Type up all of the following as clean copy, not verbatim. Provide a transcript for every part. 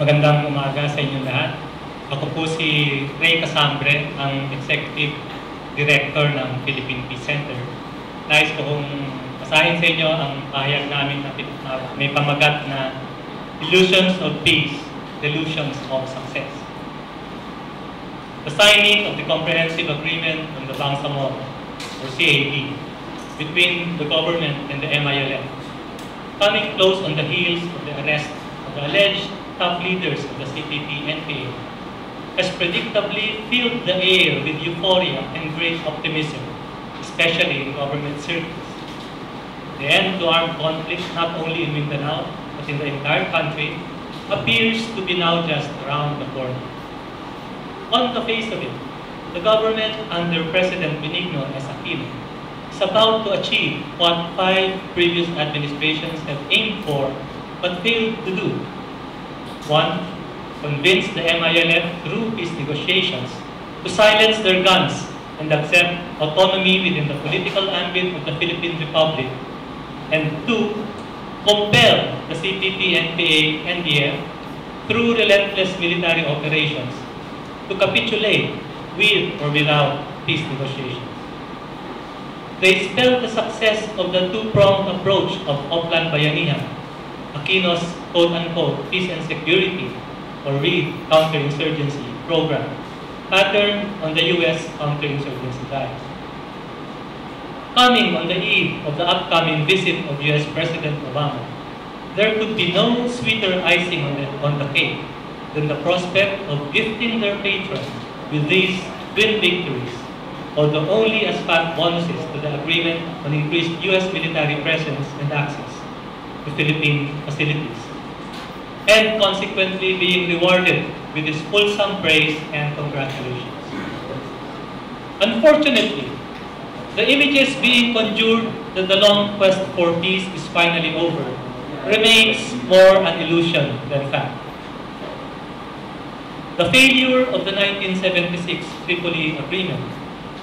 Magandang umaga sa inyong lahat. Ako po si Rey Casambre, ang Executive Director ng Philippine Peace Center. Nais ko kong basahin sa inyo ang pahayag namin na may pamagat na Delusions of Peace, Delusions of Success. The signing of the Comprehensive Agreement on the Bangsamoro, or CAB, between the government and the MILF, coming close on the heels of the arrest of the alleged top leaders of the CPP-NPA, has predictably filled the air with euphoria and great optimism, especially in government circles. The end to armed conflict, not only in Mindanao, but in the entire country, appears to be now just around the corner. On the face of it, the government under President Benigno S. Aquino is about to achieve what 5 previous administrations have aimed for but failed to do. 1. Convince the MILF through peace negotiations to silence their guns and accept autonomy within the political ambit of the Philippine Republic. And 2. Compel the CPP-NPA-NDF through relentless military operations to capitulate with or without peace negotiations. They spell the success of the two-pronged approach of Oplan Bayanihan, Aquino's quote-unquote peace and security, or READ counterinsurgency program, patterned on the U.S. counterinsurgency guide. Coming on the eve of the upcoming visit of U.S. President Obama, there could be no sweeter icing on the cake than the prospect of gifting their patron with these twin victories, although only as fat bonuses to the agreement on increased U.S. military presence and access to Philippine facilities, and consequently being rewarded with this fulsome praise and congratulations. Unfortunately, the images being conjured that the long quest for peace is finally over remains more an illusion than fact. The failure of the 1976 Tripoli Agreement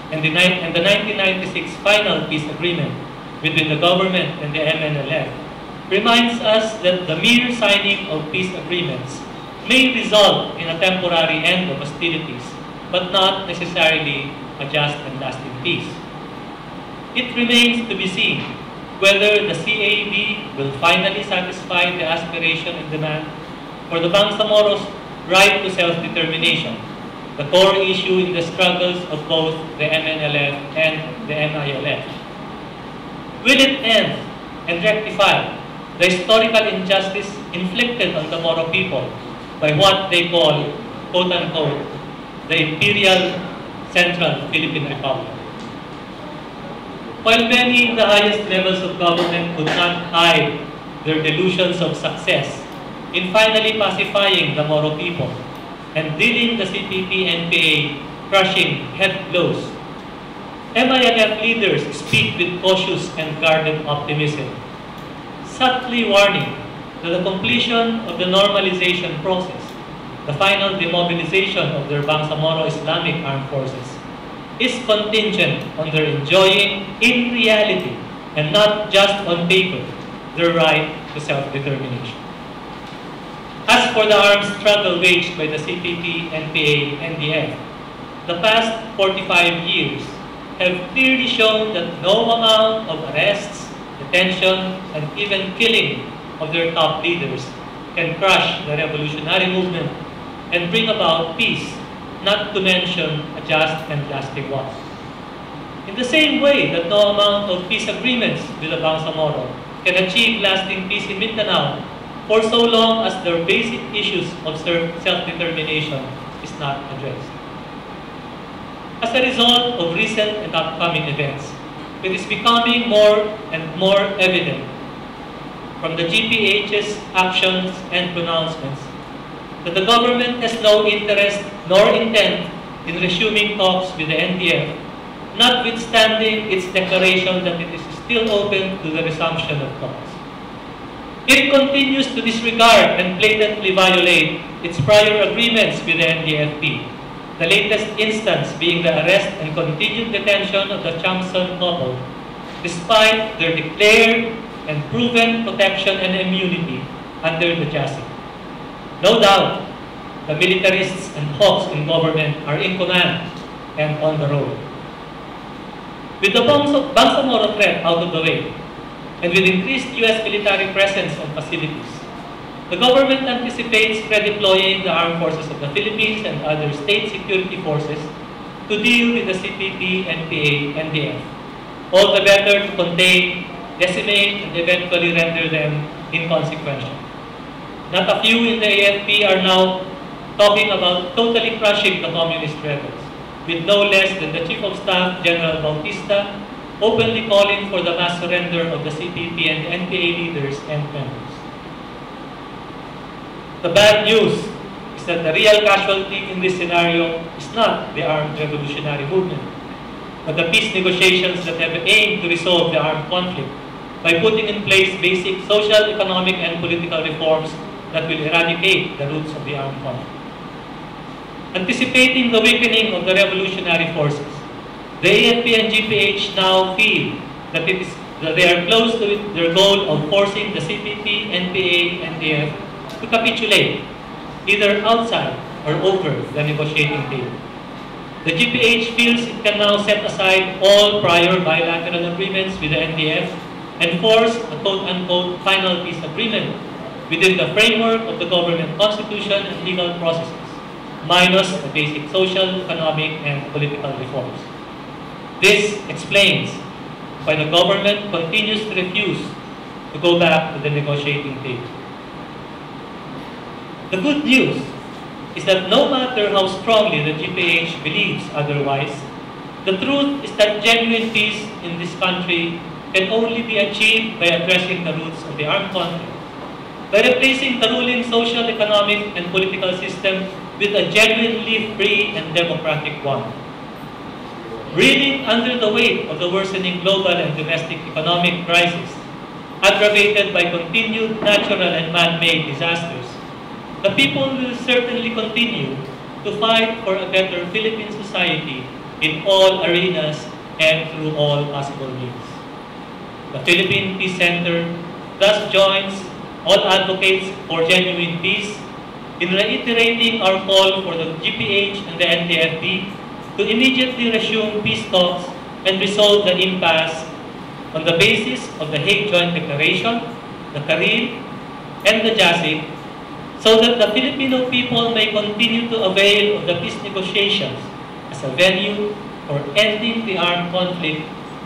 and the 1996 final peace agreement between the government and the MNLF reminds us that the mere signing of peace agreements may result in a temporary end of hostilities, but not necessarily a just and lasting peace. It remains to be seen whether the CAB will finally satisfy the aspiration and demand for the Bangsamoro's right to self-determination, the core issue in the struggles of both the MNLF and the MILF. Will it end and rectify the historical injustice inflicted on the Moro people by what they call, quote-unquote, the Imperial Central Philippine Republic? While many in the highest levels of government could not hide their delusions of success in finally pacifying the Moro people and dealing the CPP-NPA crushing head blows, MILF leaders speak with cautious and guarded optimism, subtly warning that the completion of the normalization process, the final demobilization of their Bangsamoro Islamic armed forces, is contingent on their enjoying in reality and not just on paper their right to self-determination. As for the armed struggle waged by the CPP-NPA-NDF, the past 45 years have clearly shown that no amount of arrests, detention, and even killing of their top leaders can crush the revolutionary movement and bring about peace, not to mention a just and lasting one. In the same way that no amount of peace agreements with the Bangsamoro can achieve lasting peace in Mindanao for so long as their basic issues of self-determination is not addressed. As a result of recent and upcoming events, it is becoming more and more evident from the GPH's actions and pronouncements that the government has no interest nor intent in resuming talks with the NDF, notwithstanding its declaration that it is still open to the resumption of talks. It continues to disregard and blatantly violate its prior agreements with the NDFP, the latest instance being the arrest and continued detention of the Chamson couple, despite their declared and proven protection and immunity under the JASIG. No doubt, the militarists and hawks in government are in command and on the road. With the Bangsamoro threat out of the way, and with increased U.S. military presence on facilities, the government anticipates redeploying the armed forces of the Philippines and other state security forces to deal with the CPP-NPA-NDF, all the better to contain, decimate, and eventually render them inconsequential. Not a few in the AFP are now talking about totally crushing the communist rebels, with no less than the Chief of Staff, General Bautista, openly calling for the mass surrender of the CPP and NPA leaders and members. The bad news is that the real casualty in this scenario is not the armed revolutionary movement, but the peace negotiations that have aimed to resolve the armed conflict by putting in place basic social, economic, and political reforms that will eradicate the roots of the armed conflict. Anticipating the weakening of the revolutionary forces, the AFP and GPH now feel that they are close to their goal of forcing the CPP, NPA, and NDF to capitulate, either outside or over the negotiating table. The GPH feels it can now set aside all prior bilateral agreements with the NDF and force a quote-unquote final peace agreement within the framework of the government constitution and legal processes, minus the basic social, economic, and political reforms. This explains why the government continues to refuse to go back to the negotiating table. The good news is that no matter how strongly the GPH believes otherwise, the truth is that genuine peace in this country can only be achieved by addressing the roots of the armed conflict, by replacing the ruling social, economic, and political system with a genuinely free and democratic one. Reeling under the weight of the worsening global and domestic economic crisis, aggravated by continued natural and man-made disasters, the people will certainly continue to fight for a better Philippine society in all arenas and through all possible means. The Philippine Peace Center thus joins all advocates for genuine peace in reiterating our call for the GPH and the NDFP to immediately resume peace talks and resolve the impasse on the basis of the Hague Joint Declaration, the CARHRIHL, and the JASIG, so that the Filipino people may continue to avail of the peace negotiations as a venue for ending the armed conflict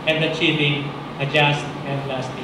and achieving a just and lasting